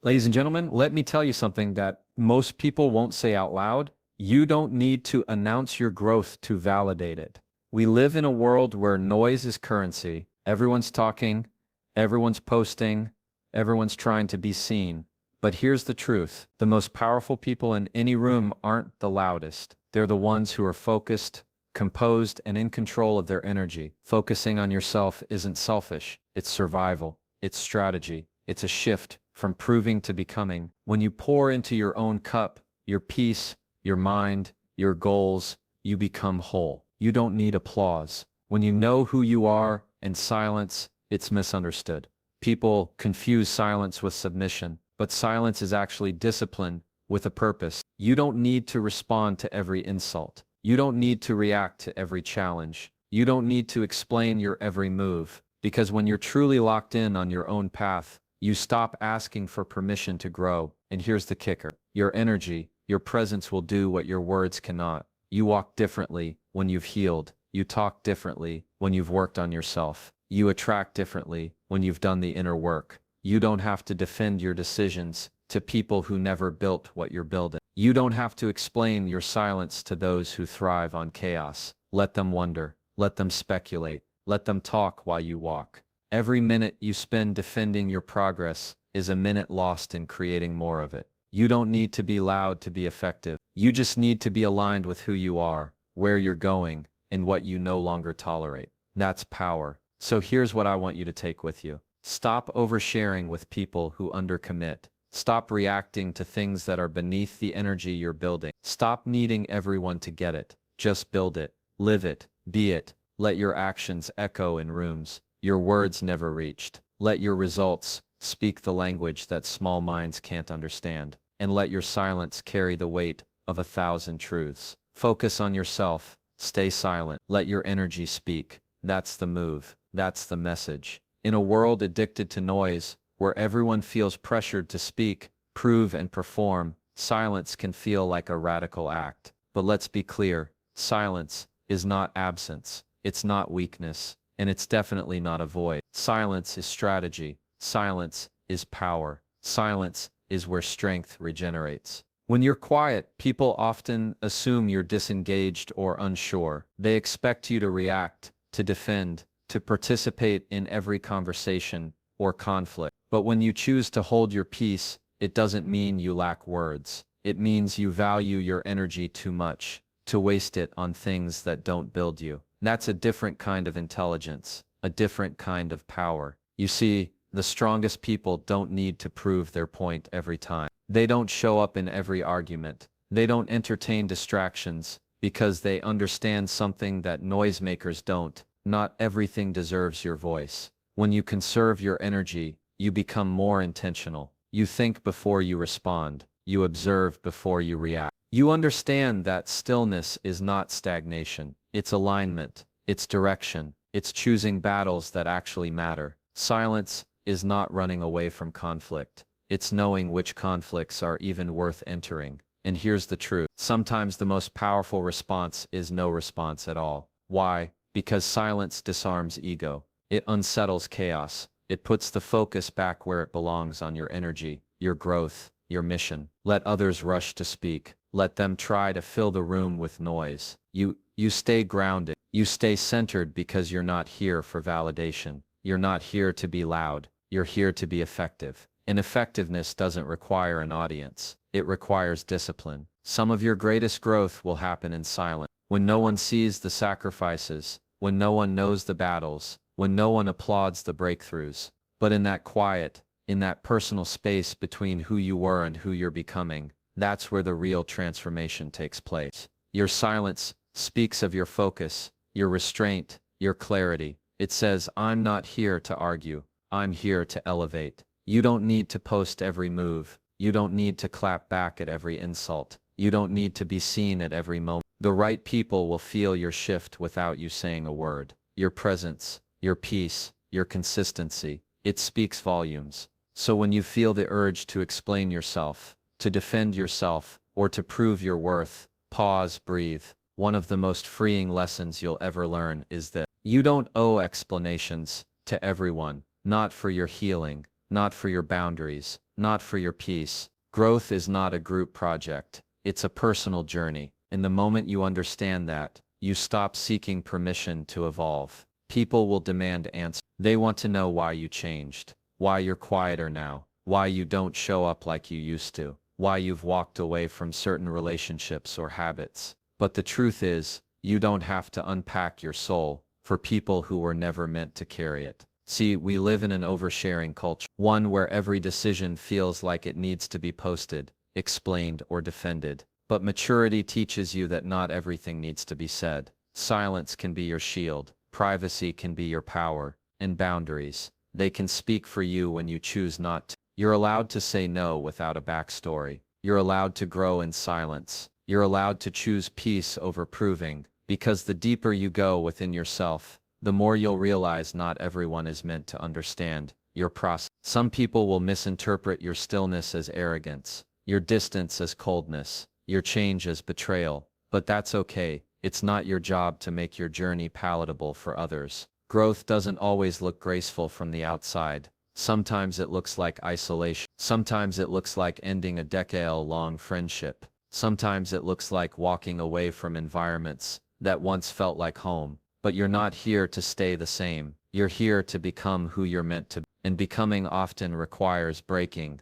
Ladies and gentlemen, let me tell you something that most people won't say out loud. You don't need to announce your growth to validate it. We live in a world where noise is currency. Everyone's talking, everyone's posting, everyone's trying to be seen. But here's the truth. The most powerful people in any room aren't the loudest. They're the ones who are focused, composed, and in control of their energy. Focusing on yourself isn't selfish. It's survival. It's strategy. It's a shift from proving to becoming. When you pour into your own cup, your peace, your mind, your goals, you become whole. You don't need applause. When you know who you are and silence, it's misunderstood. People confuse silence with submission, but silence is actually discipline with a purpose. You don't need to respond to every insult. You don't need to react to every challenge. You don't need to explain your every move, because when you're truly locked in on your own path, you stop asking for permission to grow. And here's the kicker. Your energy, your presence will do what your words cannot. You walk differently when you've healed. You talk differently when you've worked on yourself. You attract differently when you've done the inner work. You don't have to defend your decisions to people who never built what you're building. You don't have to explain your silence to those who thrive on chaos. Let them wonder. Let them speculate. Let them talk while you walk. Every minute you spend defending your progress is a minute lost in creating more of it. You don't need to be loud to be effective. You just need to be aligned with who you are, where you're going, and what you no longer tolerate. That's power. So here's what I want you to take with you. Stop oversharing with people who undercommit. Stop reacting to things that are beneath the energy you're building. Stop needing everyone to get it. Just build it, live it, be it. Let your actions echo in rooms your words never reached. Let your results speak the language that small minds can't understand. And let your silence carry the weight of 1,000 truths. Focus on yourself. Stay silent. Let your energy speak. That's the move. That's the message. In a world addicted to noise, where everyone feels pressured to speak, prove, and perform, silence can feel like a radical act. But let's be clear, silence is not absence. It's not weakness. And it's definitely not a void. Silence is strategy. Silence is power. Silence is where strength regenerates. When you're quiet, people often assume you're disengaged or unsure. They expect you to react, to defend, to participate in every conversation or conflict. But when you choose to hold your peace, it doesn't mean you lack words. It means you value your energy too much to waste it on things that don't build you. That's a different kind of intelligence, a different kind of power. You see, the strongest people don't need to prove their point every time. They don't show up in every argument. They don't entertain distractions because they understand something that noisemakers don't. Not everything deserves your voice. When you conserve your energy, you become more intentional. You think before you respond. You observe before you react. You understand that stillness is not stagnation. It's alignment. It's direction. It's choosing battles that actually matter. Silence is not running away from conflict. It's knowing which conflicts are even worth entering. And here's the truth. Sometimes the most powerful response is no response at all. Why? Because silence disarms ego. It unsettles chaos. It puts the focus back where it belongs on your energy, your growth, your mission. Let others rush to speak. Let them try to fill the room with noise. You stay grounded. You stay centered because you're not here for validation. You're not here to be loud. You're here to be effective. And effectiveness doesn't require an audience. It requires discipline. Some of your greatest growth will happen in silence. When no one sees the sacrifices, when no one knows the battles, when no one applauds the breakthroughs. But in that quiet, in that personal space between who you were and who you're becoming, that's where the real transformation takes place. Your silence speaks of your focus, your restraint, your clarity. It says, I'm not here to argue. I'm here to elevate. You don't need to post every move. You don't need to clap back at every insult. You don't need to be seen at every moment. The right people will feel your shift without you saying a word. Your presence, your peace, your consistency, it speaks volumes. So when you feel the urge to explain yourself, to defend yourself, or to prove your worth, pause, breathe. One of the most freeing lessons you'll ever learn is that you don't owe explanations to everyone, not for your healing, not for your boundaries, not for your peace. Growth is not a group project. It's a personal journey. And the moment you understand that, you stop seeking permission to evolve. People will demand answers. They want to know why you changed, why you're quieter now, why you don't show up like you used to, why you've walked away from certain relationships or habits. But the truth is, you don't have to unpack your soul for people who were never meant to carry it. See, we live in an oversharing culture, one where every decision feels like it needs to be posted, explained, or defended. But maturity teaches you that not everything needs to be said. Silence can be your shield, privacy can be your power, and boundaries, they can speak for you when you choose not to. You're allowed to say no without a backstory. You're allowed to grow in silence. You're allowed to choose peace over proving, because the deeper you go within yourself, the more you'll realize not everyone is meant to understand your process. Some people will misinterpret your stillness as arrogance, your distance as coldness, your change as betrayal, but that's okay. It's not your job to make your journey palatable for others. Growth doesn't always look graceful from the outside. Sometimes it looks like isolation. Sometimes it looks like ending a decade-long friendship. Sometimes it looks like walking away from environments that once felt like home. But you're not here to stay the same. You're here to become who you're meant to be. And becoming often requires breaking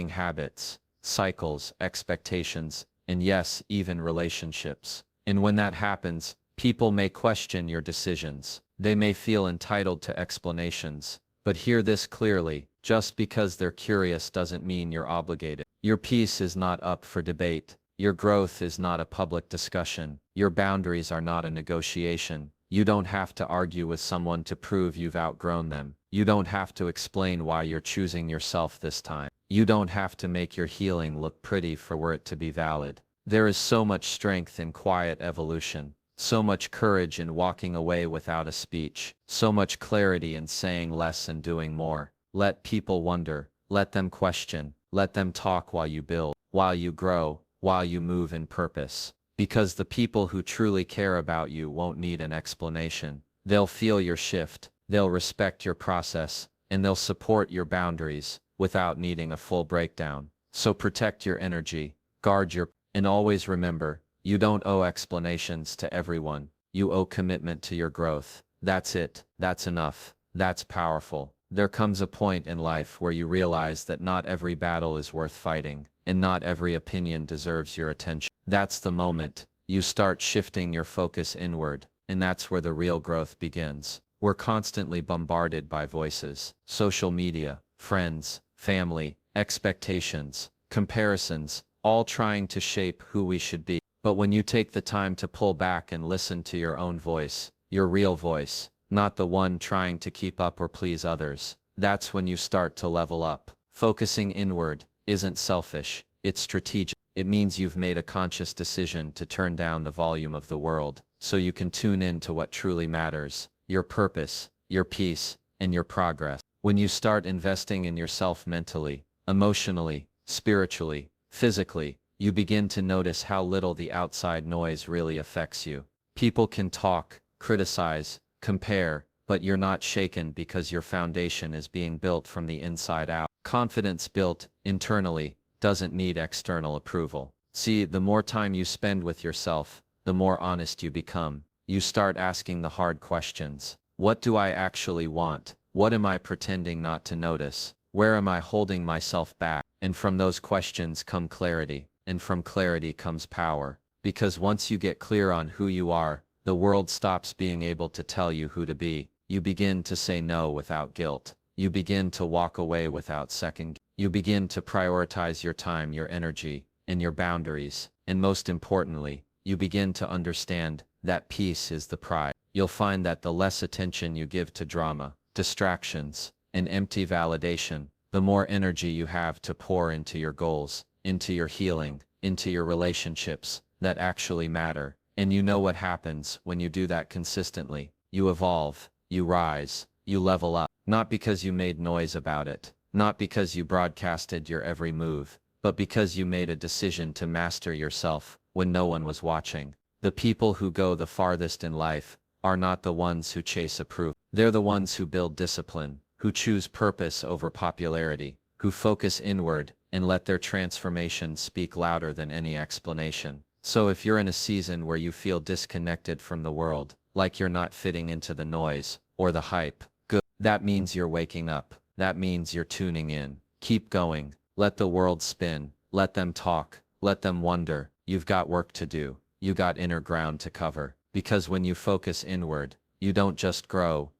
habits, cycles, expectations, and yes, even relationships. And when that happens, people may question your decisions. They may feel entitled to explanations. But hear this clearly, just because they're curious doesn't mean you're obligated. Your peace is not up for debate. Your growth is not a public discussion. Your boundaries are not a negotiation. You don't have to argue with someone to prove you've outgrown them. You don't have to explain why you're choosing yourself this time. You don't have to make your healing look pretty for it to be valid. There is so much strength in quiet evolution. So much courage in walking away without a speech. So much clarity in saying less and doing more. Let people wonder. Let them question. Let them talk while you build, while you grow, while you move in purpose. Because the people who truly care about you won't need an explanation. They'll feel your shift. They'll respect your process. And they'll support your boundaries without needing a full breakdown. So protect your energy. Guard your, and always remember, you don't owe explanations to everyone. You owe commitment to your growth. That's it. That's enough. That's powerful. There comes a point in life where you realize that not every battle is worth fighting, and not every opinion deserves your attention. That's the moment you start shifting your focus inward, and that's where the real growth begins. We're constantly bombarded by voices, social media, friends, family, expectations, comparisons, all trying to shape who we should be. But when you take the time to pull back and listen to your own voice, your real voice, not the one trying to keep up or please others, that's when you start to level up. Focusing inward isn't selfish, it's strategic. It means you've made a conscious decision to turn down the volume of the world, so you can tune in to what truly matters, your purpose, your peace, and your progress. When you start investing in yourself mentally, emotionally, spiritually, physically, you begin to notice how little the outside noise really affects you. People can talk, criticize, compare, but you're not shaken because your foundation is being built from the inside out. Confidence built internally doesn't need external approval. See, the more time you spend with yourself, the more honest you become. You start asking the hard questions. What do I actually want? What am I pretending not to notice? Where am I holding myself back? And from those questions come clarity. And from clarity comes power. Because once you get clear on who you are, the world stops being able to tell you who to be. You begin to say no without guilt. You begin to walk away without second. You begin to prioritize your time, your energy, and your boundaries. And most importantly, you begin to understand that peace is the prize. You'll find that the less attention you give to drama, distractions, and empty validation, the more energy you have to pour into your goals, into your healing, into your relationships that actually matter. And you know what happens when you do that consistently. You evolve, you rise, you level up. Not because you made noise about it, not because you broadcasted your every move, but because you made a decision to master yourself when no one was watching. The people who go the farthest in life are not the ones who chase approval. They're the ones who build discipline, who choose purpose over popularity, who focus inward and let their transformation speak louder than any explanation. So if you're in a season where you feel disconnected from the world, like you're not fitting into the noise or the hype, good. That means you're waking up. That means you're tuning in. Keep going. Let the world spin. Let them talk. Let them wonder. You've got work to do. You got inner ground to cover. Because when you focus inward, you don't just grow,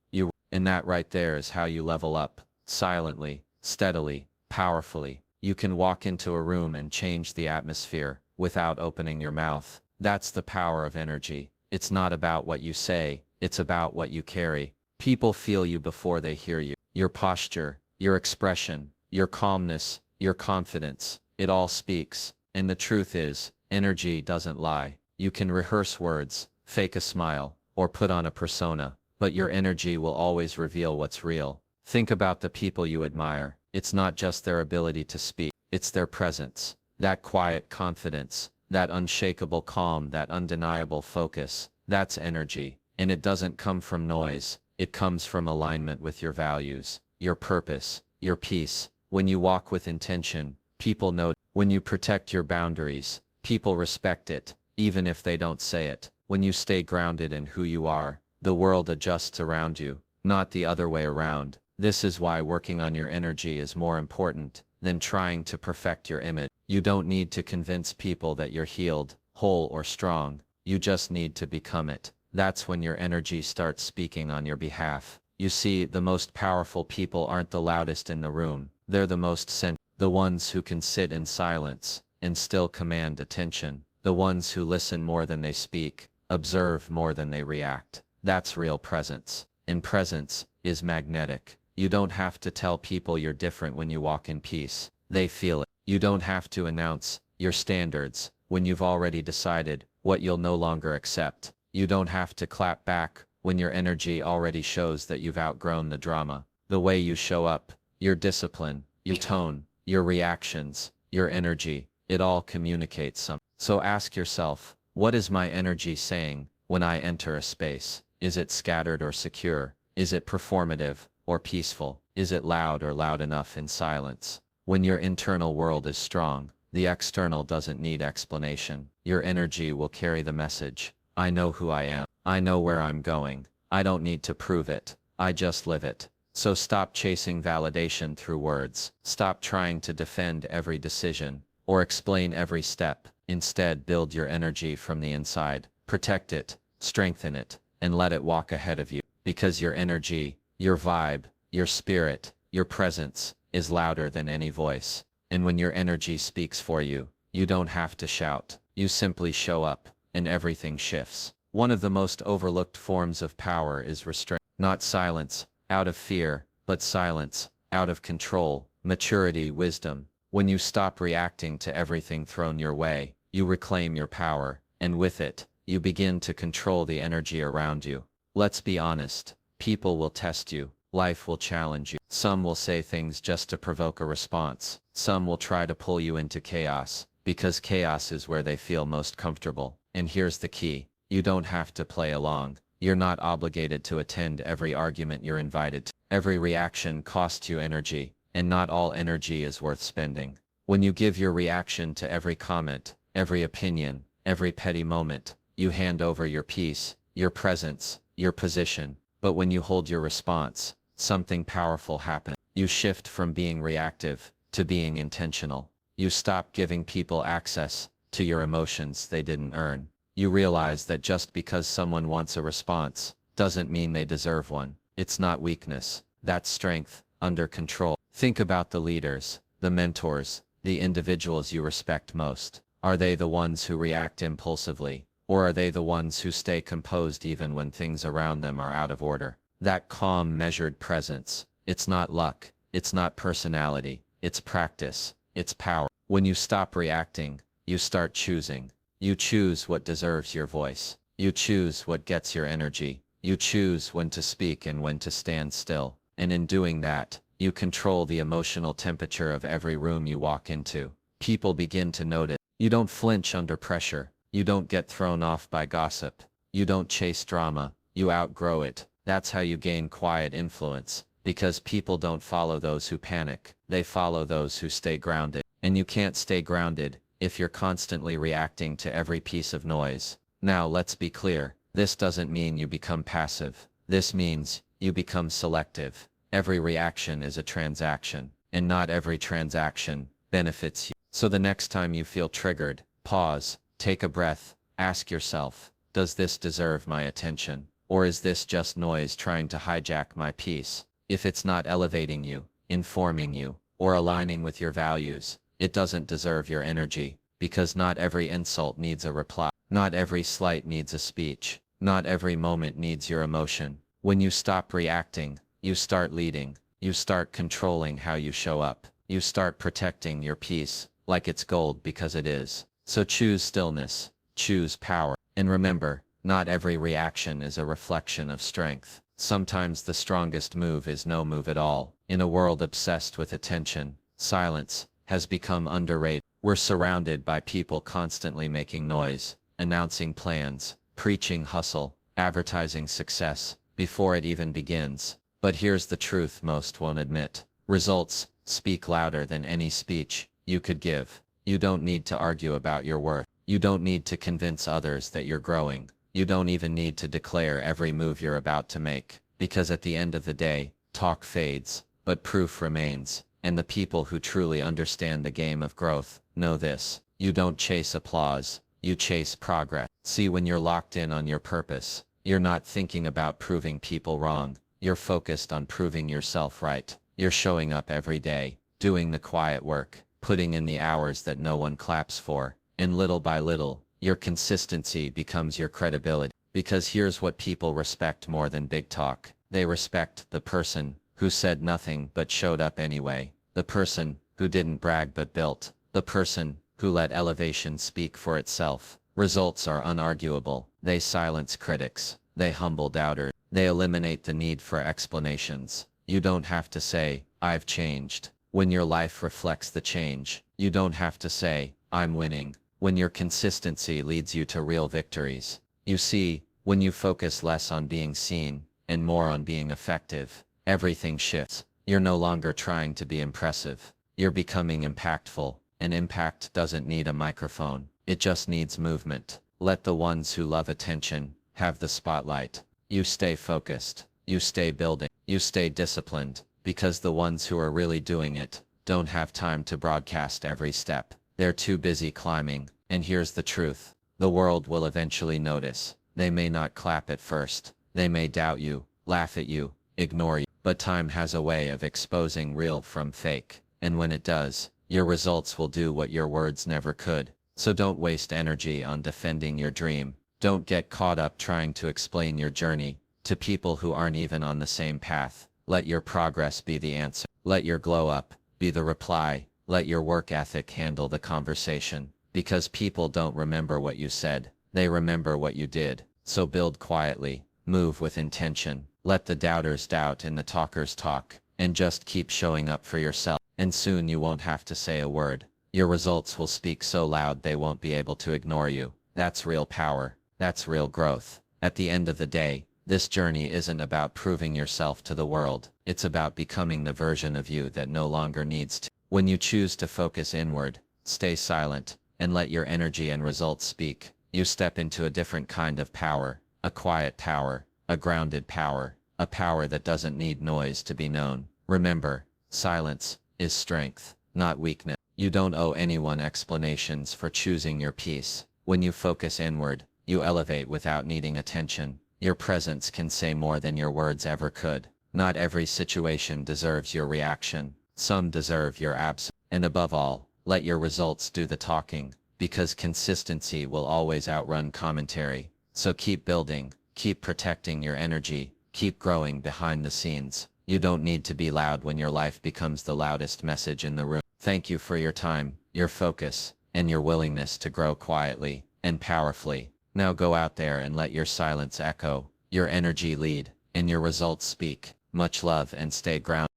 and that right there is how you level up. Silently, steadily, powerfully. You can walk into a room and change the atmosphere without opening your mouth. That's the power of energy. It's not about what you say, it's about what you carry. People feel you before they hear you. Your posture, your expression, your calmness, your confidence, it all speaks. And the truth is, energy doesn't lie. You can rehearse words, fake a smile, or put on a persona, but your energy will always reveal what's real. Think about the people you admire. It's not just their ability to speak, it's their presence, that quiet confidence, that unshakable calm, that undeniable focus. That's energy, and it doesn't come from noise. It comes from alignment with your values, your purpose, your peace. When you walk with intention, people know. When you protect your boundaries, people respect it, even if they don't say it. When you stay grounded in who you are, the world adjusts around you, not the other way around. This is why working on your energy is more important than trying to perfect your image. You don't need to convince people that you're healed, whole, or strong. You just need to become it. That's when your energy starts speaking on your behalf. You see, the most powerful people aren't the loudest in the room. They're the most centered. The ones who can sit in silence and still command attention. The ones who listen more than they speak, observe more than they react. That's real presence. And presence is magnetic. You don't have to tell people you're different when you walk in peace. They feel it. You don't have to announce your standards when you've already decided what you'll no longer accept. You don't have to clap back when your energy already shows that you've outgrown the drama. The way you show up, your discipline, your tone, your reactions, your energy, it all communicates something. So ask yourself, what is my energy saying when I enter a space? Is it scattered or secure? Is it performative or peaceful? Is it loud or loud enough in silence? When your internal world is strong, the external doesn't need explanation. Your energy will carry the message. I know who I am. I know where I'm going. I don't need to prove it. I just live it. So stop chasing validation through words. Stop trying to defend every decision or explain every step. Instead, build your energy from the inside. Protect it, strengthen it, and let it walk ahead of you. Because your energy, your vibe, your spirit, your presence is louder than any voice. And when your energy speaks for you, you don't have to shout. You simply show up, and everything shifts. One of the most overlooked forms of power is restraint. Not silence, out of fear, but silence, out of control, maturity, wisdom. When you stop reacting to everything thrown your way, you reclaim your power, and with it, you begin to control the energy around you. Let's be honest, people will test you, life will challenge you. Some will say things just to provoke a response. Some will try to pull you into chaos, because chaos is where they feel most comfortable. And here's the key, you don't have to play along. You're not obligated to attend every argument you're invited to. Every reaction costs you energy, and not all energy is worth spending. When you give your reaction to every comment, every opinion, every petty moment, you hand over your peace, your presence, your position. But when you hold your response, something powerful happens. You shift from being reactive to being intentional. You stop giving people access to your emotions they didn't earn. You realize that just because someone wants a response doesn't mean they deserve one. It's not weakness, that's strength, under control. Think about the leaders, the mentors, the individuals you respect most. Are they the ones who react impulsively, or are they the ones who stay composed even when things around them are out of order? That calm, measured presence, it's not luck, it's not personality, it's practice, it's power. When you stop reacting, you start choosing. You choose what deserves your voice. You choose what gets your energy. You choose when to speak and when to stand still. And in doing that, you control the emotional temperature of every room you walk into. People begin to notice. You don't flinch under pressure. You don't get thrown off by gossip. You don't chase drama. You outgrow it. That's how you gain quiet influence. Because people don't follow those who panic. They follow those who stay grounded. And you can't stay grounded if you're constantly reacting to every piece of noise. Now let's be clear. This doesn't mean you become passive. This means you become selective. Every reaction is a transaction, and not every transaction benefits you. So the next time you feel triggered, pause, take a breath, ask yourself, does this deserve my attention? Or is this just noise trying to hijack my peace? If it's not elevating you, informing you, or aligning with your values, it doesn't deserve your energy, because not every insult needs a reply. Not every slight needs a speech. Not every moment needs your emotion. When you stop reacting, you start leading. You start controlling how you show up. You start protecting your peace, like it's gold because it is. So choose stillness, choose power, and remember, not every reaction is a reflection of strength. Sometimes the strongest move is no move at all. In a world obsessed with attention, silence has become underrated. We're surrounded by people constantly making noise, announcing plans, preaching hustle, advertising success, before it even begins. But here's the truth most won't admit. Results speak louder than any speech you could give. You don't need to argue about your worth. You don't need to convince others that you're growing. You don't even need to declare every move you're about to make. Because at the end of the day, talk fades, but proof remains. And the people who truly understand the game of growth know this. You don't chase applause, you chase progress. See, when you're locked in on your purpose, you're not thinking about proving people wrong. You're focused on proving yourself right. You're showing up every day, doing the quiet work, putting in the hours that no one claps for. And little by little, your consistency becomes your credibility. Because here's what people respect more than big talk. They respect the person who said nothing but showed up anyway. The person who didn't brag but built. The person who let elevation speak for itself. Results are unarguable. They silence critics. They humble doubters. They eliminate the need for explanations. You don't have to say, I've changed. When your life reflects the change, you don't have to say, I'm winning. When your consistency leads you to real victories. You see, when you focus less on being seen, and more on being effective, everything shifts. You're no longer trying to be impressive. You're becoming impactful, and impact doesn't need a microphone. It just needs movement. Let the ones who love attention have the spotlight. You stay focused. You stay building. You stay disciplined, because the ones who are really doing it don't have time to broadcast every step. They're too busy climbing. And here's the truth. The world will eventually notice. They may not clap at first. They may doubt you, laugh at you, ignore you. But time has a way of exposing real from fake. And when it does, your results will do what your words never could. So don't waste energy on defending your dream. Don't get caught up trying to explain your journey to people who aren't even on the same path. Let your progress be the answer. Let your glow up be the reply. Let your work ethic handle the conversation. Because people don't remember what you said. They remember what you did. So build quietly. Move with intention. Let the doubters doubt and the talkers talk. And just keep showing up for yourself. And soon you won't have to say a word. Your results will speak so loud they won't be able to ignore you. That's real power. That's real growth. At the end of the day, this journey isn't about proving yourself to the world. It's about becoming the version of you that no longer needs to. When you choose to focus inward, stay silent, and let your energy and results speak, you step into a different kind of power. A quiet power. A grounded power. A power that doesn't need noise to be known. Remember, silence is strength, not weakness. You don't owe anyone explanations for choosing your peace. When you focus inward, you elevate without needing attention. Your presence can say more than your words ever could. Not every situation deserves your reaction. Some deserve your absence. And above all, let your results do the talking, because consistency will always outrun commentary. So keep building, keep protecting your energy, keep growing behind the scenes. You don't need to be loud when your life becomes the loudest message in the room. Thank you for your time, your focus, and your willingness to grow quietly and powerfully. Now go out there and let your silence echo, your energy lead, and your results speak. Much love and stay grounded.